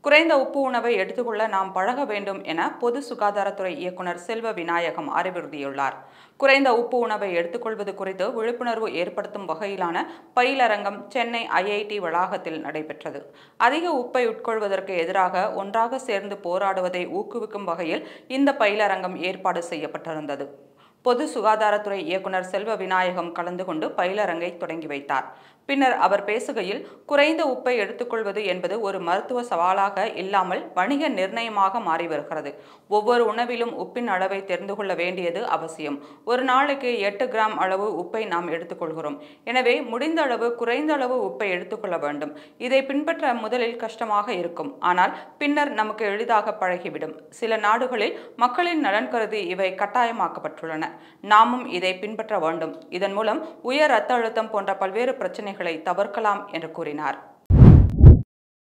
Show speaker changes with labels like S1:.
S1: குறைந்த உப்பு உணவை எடுத்துக்கொள்ள நாம் பழக வேண்டும் என பொது சுகாதாரத்துறை இயக்குனர் செல்வ விநாயகம் அறிவுறுத்தியுள்ளார். குறைந்த உப்பு உணவை எடுத்துக்கொள்வது குறித்து விழிப்புணர்வு ஏற்படுத்தும் வகையிலான பயிலரங்கம் சென்னை IIT வளாகத்தில் நடைபெற்றது. அதிக உப்பை உட்கொள்வதற்கு எதிராக ஒன்றாக சேர்ந்து போராடுவதை ஊக்குவிக்கும் வகையில் இந்த பயிலரங்கம் ஏற்பாடு செய்யப்பட்டிருந்தது. பொது சுகாதாரத்துறை இயக்குனர் செல்வ விநாயகம் கலந்து கொண்டு பயிலரங்கை தொடங்கி வைத்தார். பின்னர் அவர் பேசுகையில், குறைந்த உப்பை எடுத்துக்கொள்வது என்பது ஒரு மருத்துவ சவாலாக இல்லாமல் வணிக நிர்ணயமாக மாறி வருகிறது. ஒவ்வொரு உணவிலும் உப்பின் அளவை தெரிந்து கொள்ள வேண்டியது அவசியம். ஒரு நாளைக்கு 8 கிராம் அளவு உப்பை நாம் எடுத்துக்கொள்கிறோம். எனவே முடிந்த அளவு குறைந்த அளவு உப்பை எடுத்துக்கொள்ள வேண்டும். இதை பின்பற்ற முதலில் கஷ்டமாக இருக்கும். ஆனால் பின்னர் நமக்கு எளிதாக பழகிவிடும். சில நாடுகளில் மக்களின் நலன் கருதி இவை கட்டாயமாக்கப்பட்டுள்ளன. நாமும் இதை பின்பற்ற வேண்டும். இதன் மூலம் உயர் இரத்த அழுத்தம் போன்ற பல்வேறு பிரச்சனைகளை தவிர்க்கலாம் என்று கூறினார்.